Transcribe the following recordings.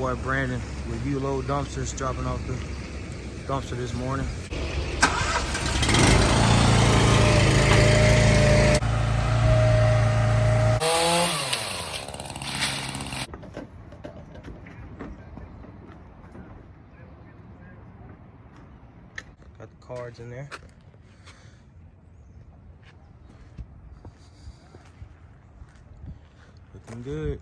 boy Brandon with U-Load Dumpsters, dropping off the dumpster this morning. Got the cards in there. Looking good.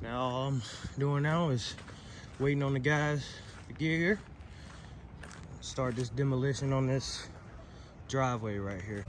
Now all I'm doing now is waiting on the guys to get here. Start this demolition on this driveway right here.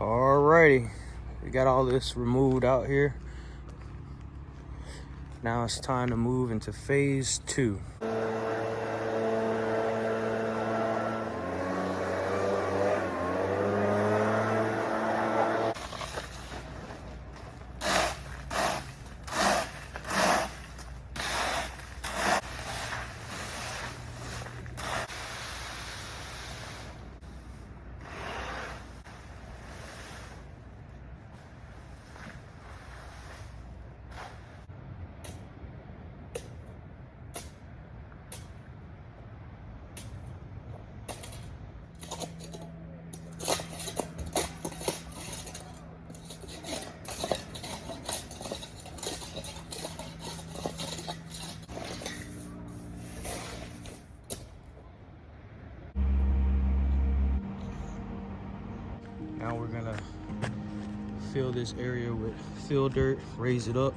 Alrighty, we got all this removed out here. Now it's time to move into phase 2. Now we're gonna fill this area with fill dirt, raise it up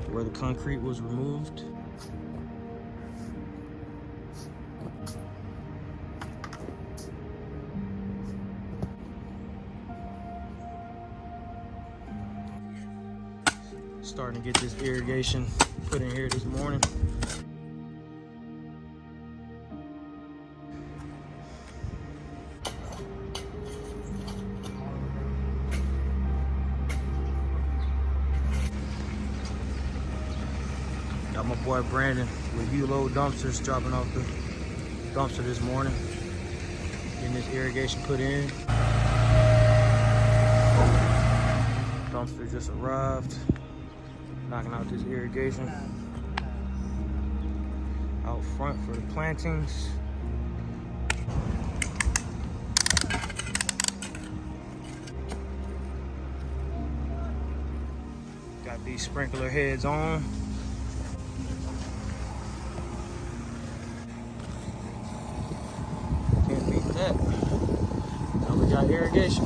where the concrete was removed. Starting to get this irrigation put in here this morning. Got my boy Brandon with U-Load Dumpsters, dropping off the dumpster this morning. Getting this irrigation put in. Dumpster just arrived. Knocking out this irrigation out front for the plantings. Got these sprinkler heads on. Can't beat that. Now we got irrigation.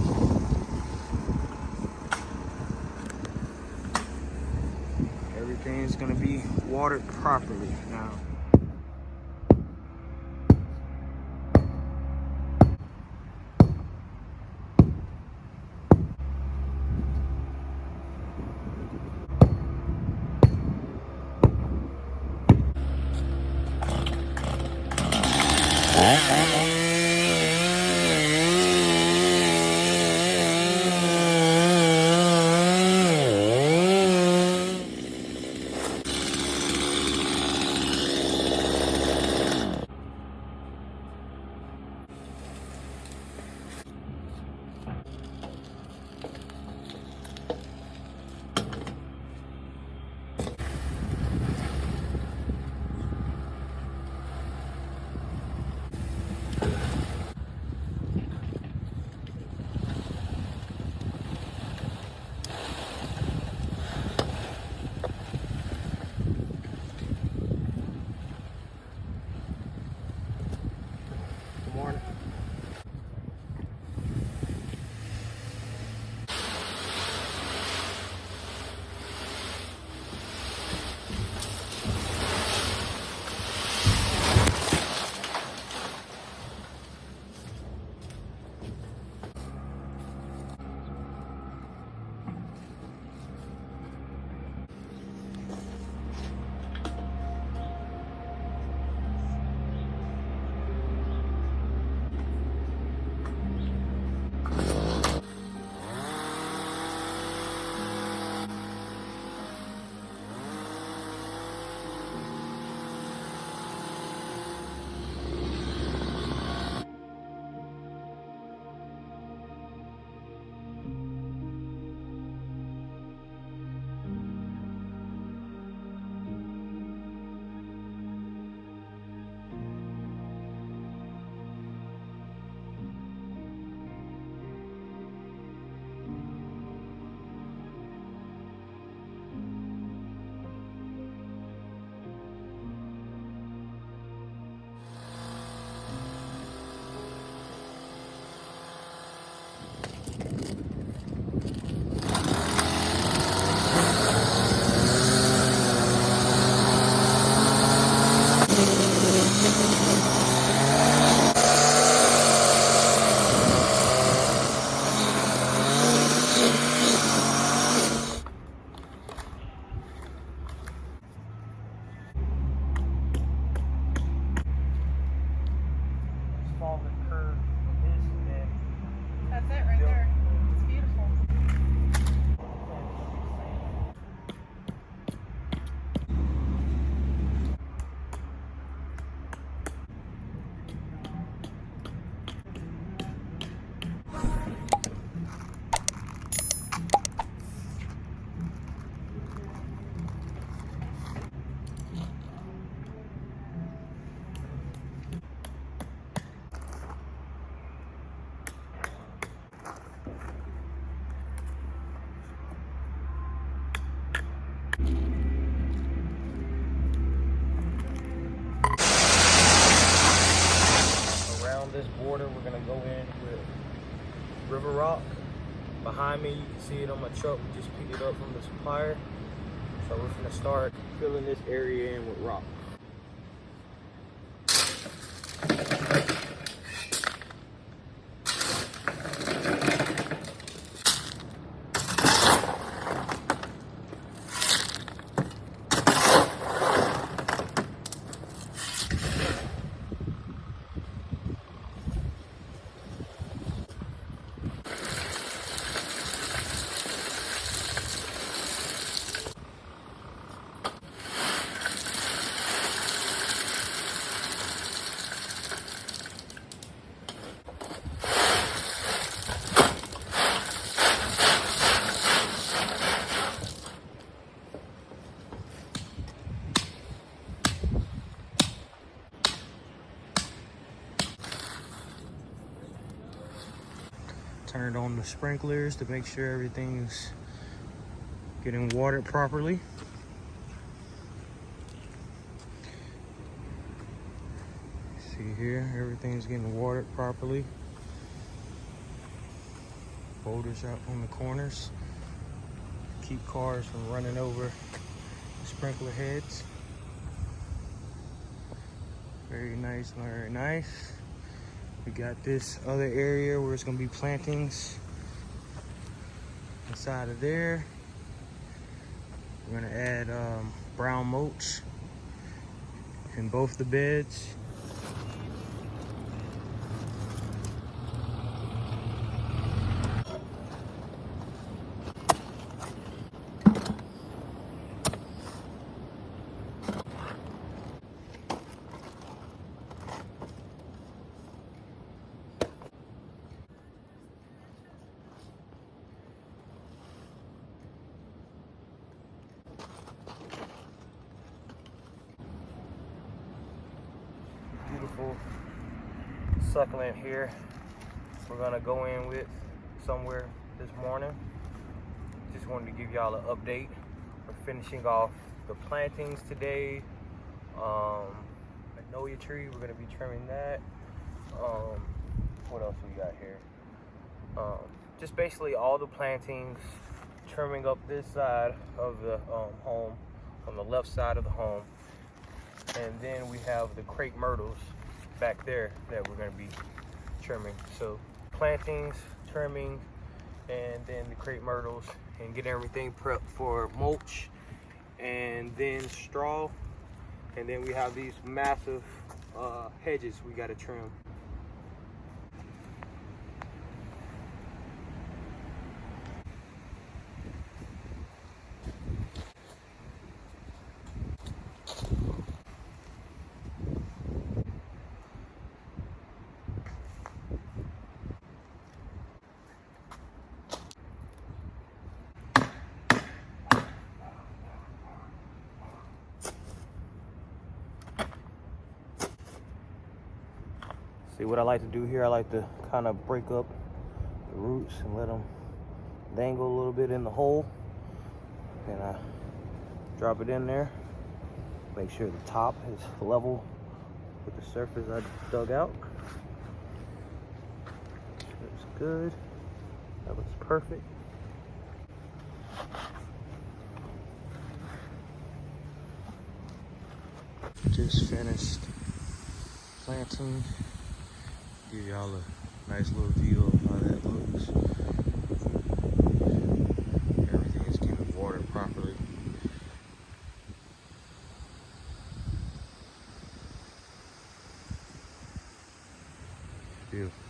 Everything's gonna be watered properly now. Around this border, we're gonna go in with river rock. Behind me, you can see it on my truck. We just picked it up from the supplier. So we're gonna start filling this area in with rock. Turned on the sprinklers to make sure everything's getting watered properly. See here, everything's getting watered properly. Boulders out on the corners. Keep cars from running over the sprinkler heads. Very nice, very nice. We got this other area where it's gonna be plantings inside of there. We're gonna add brown mulch in both the beds. Beautiful succulent here. We're gonna go in with somewhere this morning. Just wanted to give y'all an update. We're finishing off the plantings today. Magnolia tree, we're gonna be trimming that. What else we got here? Just basically all the plantings, trimming up this side of the home, on the left side of the home. And then we have the crepe myrtles back there that we're going to be trimming. So plantings, trimming, and then the crepe myrtles, and getting everything prepped for mulch, and then straw. And then we have these massive hedges we got to trim. See, what I like to do here, I like to kind of break up the roots and let them dangle a little bit in the hole. And I drop it in there. Make sure the top is level with the surface I dug out. Looks good. That looks perfect. Just finished planting. Give y'all a nice little view of how that looks. Everything is getting watered properly. Beautiful.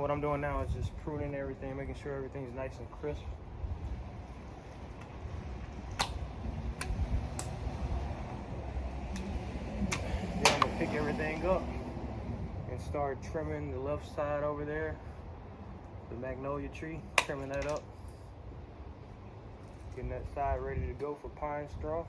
what I'm doing now is just pruning everything, making sure everything's nice and crisp. Then I'm gonna pick everything up and start trimming the left side over there, the magnolia tree, trimming that up. Getting that side ready to go for pine straw.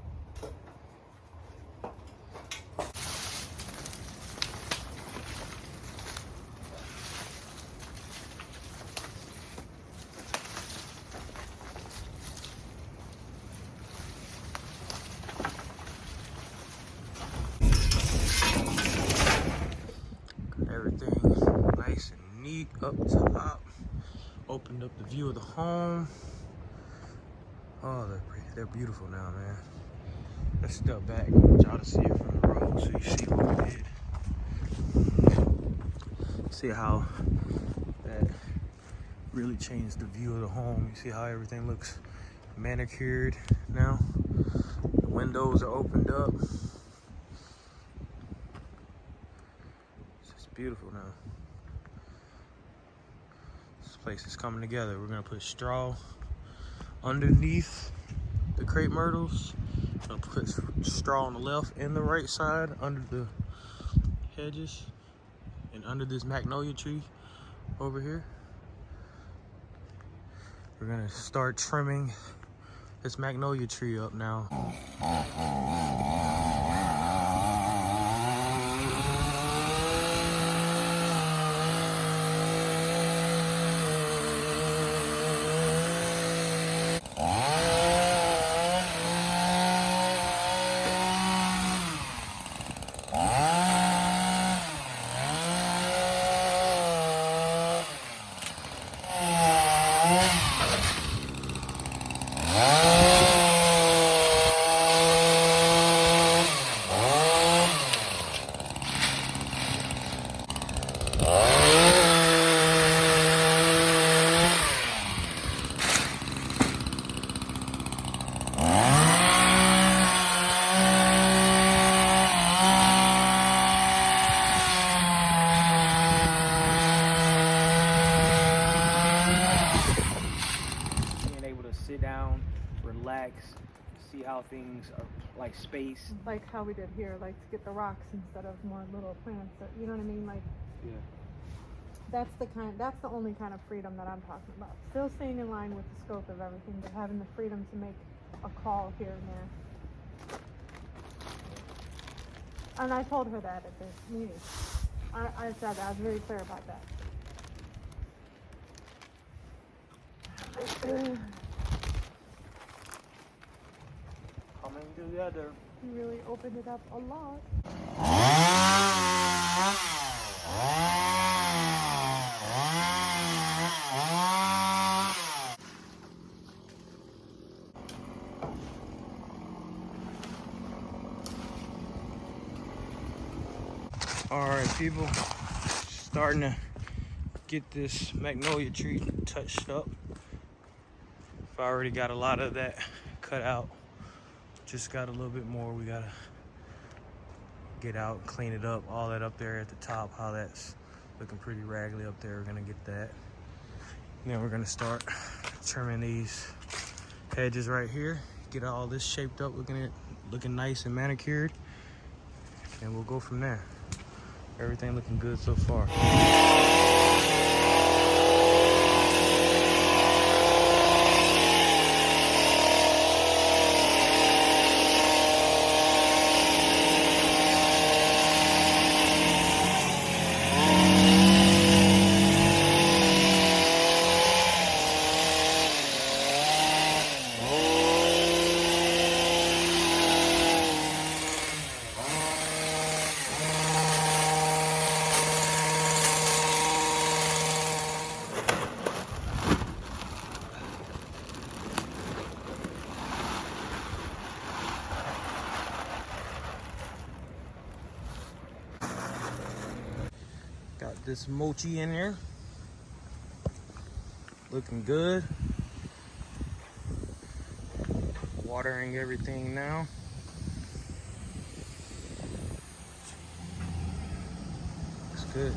Everything nice and neat up top. Opened up the view of the home. Oh, they're beautiful now, man. Let's step back. I want y'all to see it from the road so you see what we did. See how that really changed the view of the home. You see how everything looks manicured now. The windows are opened up. It's just beautiful now. This place is coming together. We're gonna put straw underneath the crepe myrtles. I'll put straw on the left and the right side under the hedges and under this magnolia tree over here. We're gonna start trimming this magnolia tree up now. Sit down, relax, see how things are like space. Like how we did here, like to get the rocks instead of more little plants. Or, you know what I mean? Like, yeah. That's the only kind of freedom that I'm talking about. Still staying in line with the scope of everything, but having the freedom to make a call here and there. And I told her that at this meeting. I said I was very clear about that. Coming together. You really opened it up a lot. All right, people, starting to get this magnolia tree touched up. I already got a lot of that cut out. Just got a little bit more we gotta get out and clean it up. All that up there at the top, how that's looking pretty raggedy up there, we're gonna get that. And then we're gonna start trimming these hedges right here, get all this shaped up, looking nice and manicured, and we'll go from there. Everything looking good so far. Got this mochi in there, looking good. Watering everything now. Looks good.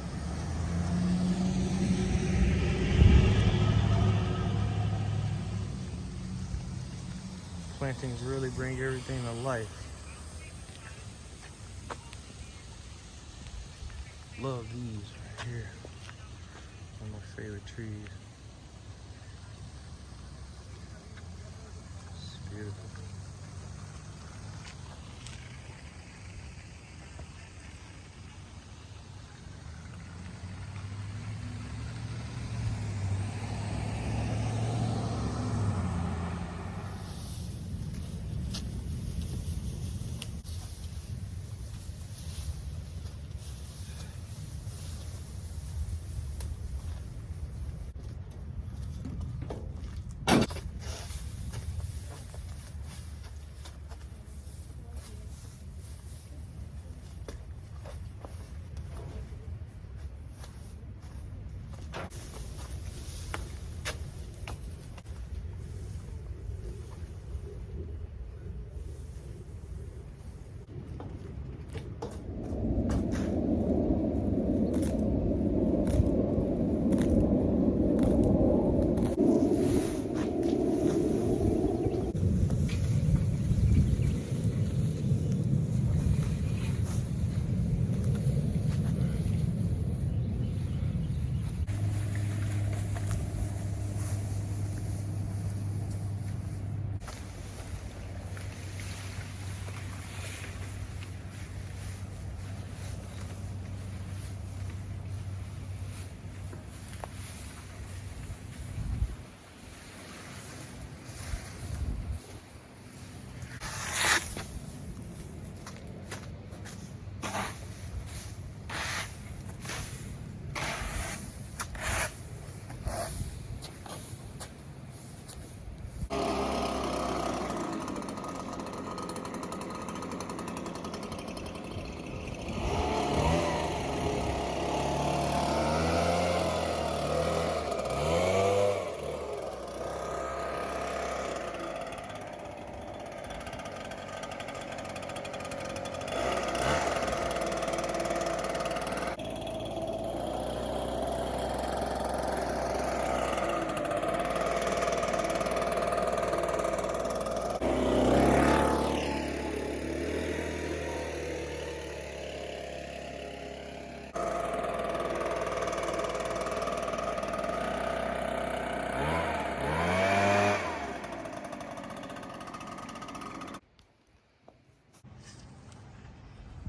plantings really bring everything to life. Love these right here. One of my favorite trees. It's beautiful.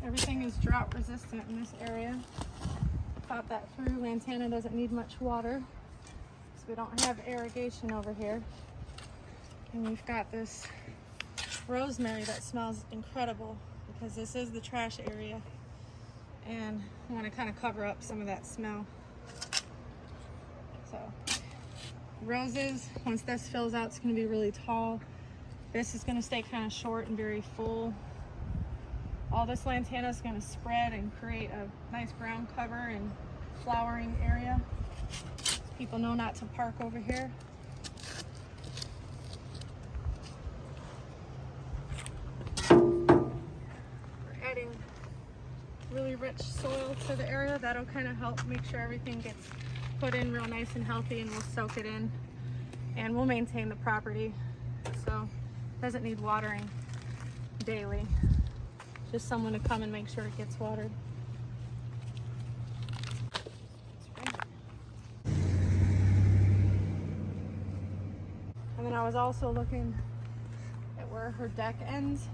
Everything is drought resistant in this area. Thought that through. Lantana doesn't need much water, so we don't have irrigation over here. And we've got this rosemary that smells incredible because this is the trash area, and I want to kind of cover up some of that smell. So roses, once this fills out, it's going to be really tall. This is going to stay kind of short and very full. All this lantana is going to spread and create a nice ground cover and flowering area. People know not to park over here. We're adding really rich soil to the area. That'll kind of help make sure everything gets put in real nice and healthy, and we'll soak it in. And we'll maintain the property, so it doesn't need watering daily. Just someone to come and make sure it gets watered. And then I was also looking at where her deck ends.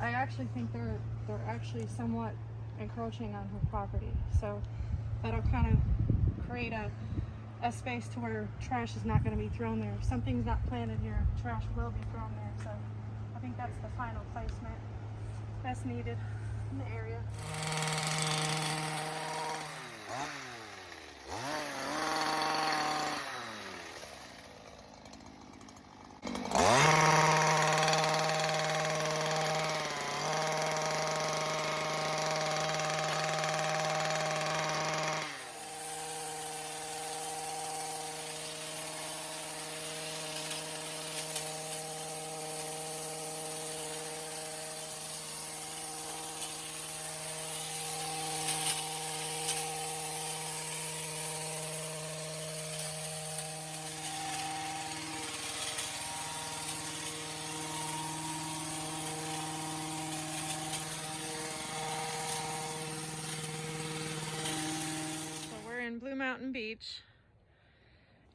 I actually think they're actually somewhat encroaching on her property, so that'll kind of create a space to where trash is not going to be thrown there. If something's not planted here, trash will be thrown there. So I think that's the final placement that's needed in the area. Mountain Beach.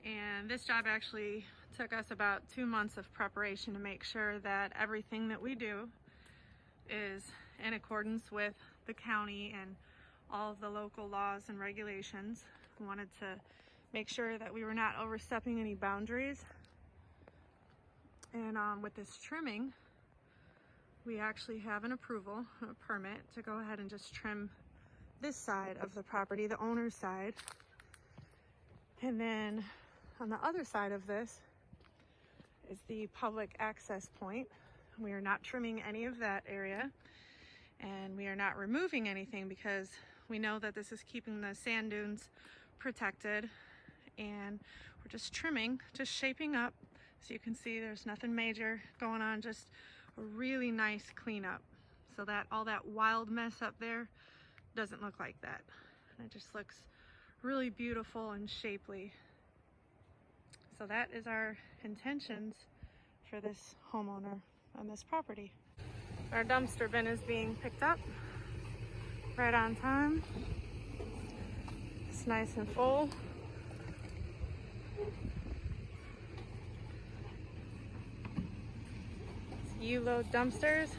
And this job actually took us about 2 months of preparation to make sure that everything that we do is in accordance with the county and all of the local laws and regulations. We wanted to make sure that we were not overstepping any boundaries. And with this trimming, we actually have an approval, a permit to go ahead and just trim this side of the property, the owner's side. And then on the other side of this is the public access point. We are not trimming any of that area, and we are not removing anything because we know that this is keeping the sand dunes protected. And we're just trimming, just shaping up. So you can see there's nothing major going on, just a really nice cleanup so that all that wild mess up there doesn't look like that. And it just looks really beautiful and shapely. So that is our intentions for this homeowner on this property. Our dumpster bin is being picked up right on time. It's nice and full. You load dumpsters,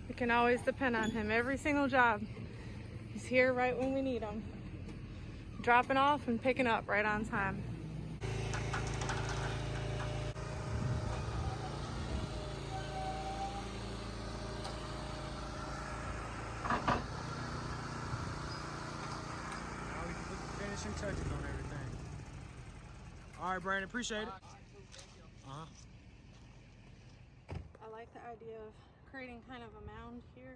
we can always depend on him. Every single job, he's here right when we need him. Dropping off and picking up right on time. Now we can put the finishing touches on everything. All right, Brandon, appreciate it. I like the idea of creating kind of a mound here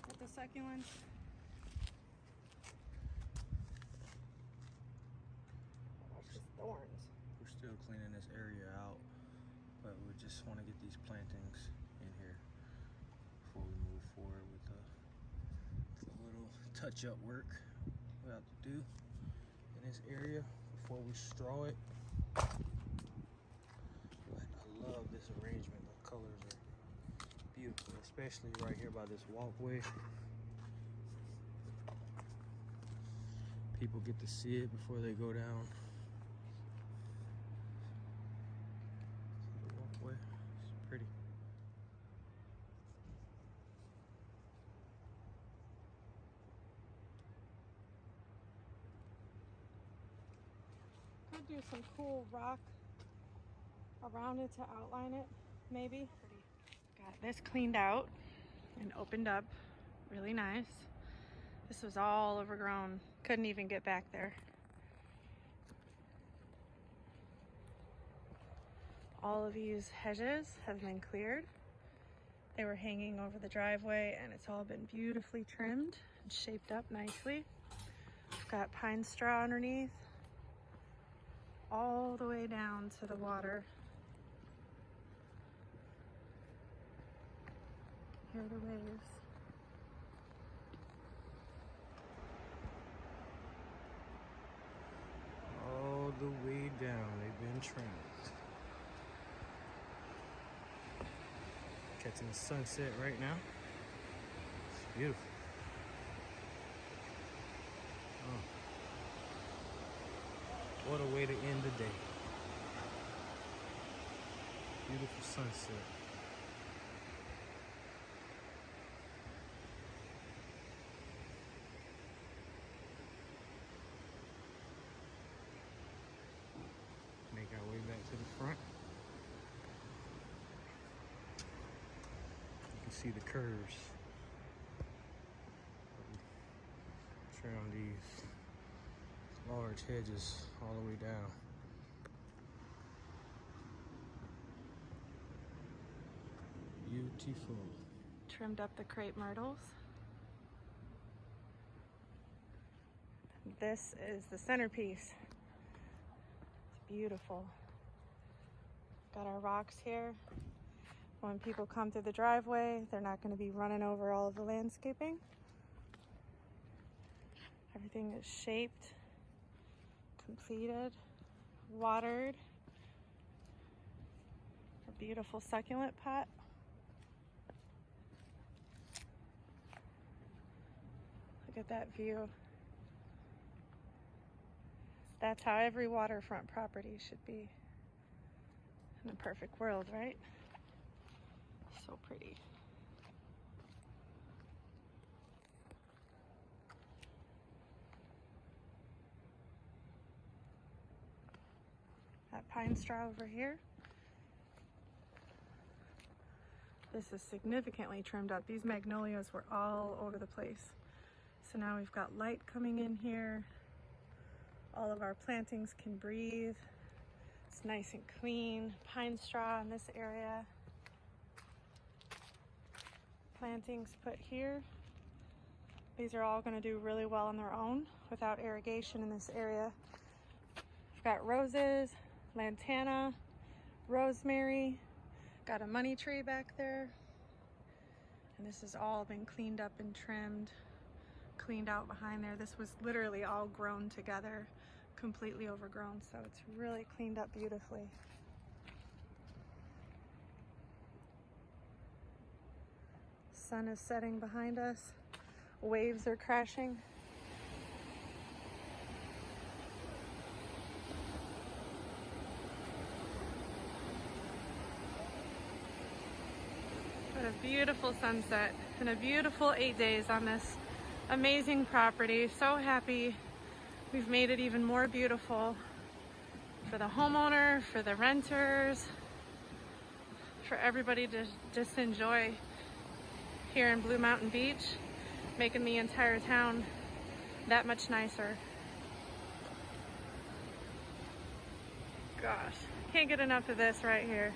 with the succulents. That's just thorns. We're still cleaning this area out, but we just want to get these plantings in here before we move forward with the little touch-up work we have to do in this area before we straw it. But I love this arrangement. The colors are beautiful, especially right here by this walkway. People get to see it before they go down. See the walkway? It's pretty. Could do some cool rock around it to outline it, maybe. Got this cleaned out and opened up really nice. This was all overgrown. Couldn't even get back there. All of these hedges have been cleared. They were hanging over the driveway and it's all been beautifully trimmed and shaped up nicely. We've got pine straw underneath all the way down to the water. Hear the waves. All the way down, they've been trimmed. Catching the sunset right now. It's beautiful. Oh. What a way to end the day. Beautiful sunset. Make our way back to the front. You can see the curves. Trim these large hedges all the way down. Beautiful. Trimmed up the crepe myrtles. This is the centerpiece. It's beautiful. Got our rocks here. When people come through the driveway, they're not going to be running over all of the landscaping. Everything is shaped, completed, watered. A beautiful succulent pot. Look at that view. That's how every waterfront property should be in a perfect world, right? So pretty. That pine straw over here. This is significantly trimmed up. These magnolias were all over the place. So now we've got light coming in here. All of our plantings can breathe. It's nice and clean. Pine straw in this area. Plantings put here. These are all going to do really well on their own without irrigation in this area. We've got roses, lantana, rosemary, got a money tree back there. And this has all been cleaned up and trimmed, cleaned out behind there. This was literally all grown together, completely overgrown, so it's really cleaned up beautifully. Sun is setting behind us. Waves are crashing. What a beautiful sunset and a beautiful 8 days on this amazing property. So happy we've made it even more beautiful for the homeowner, for the renters, for everybody to just enjoy here in Blue Mountain Beach, making the entire town that much nicer. Gosh, can't get enough of this right here.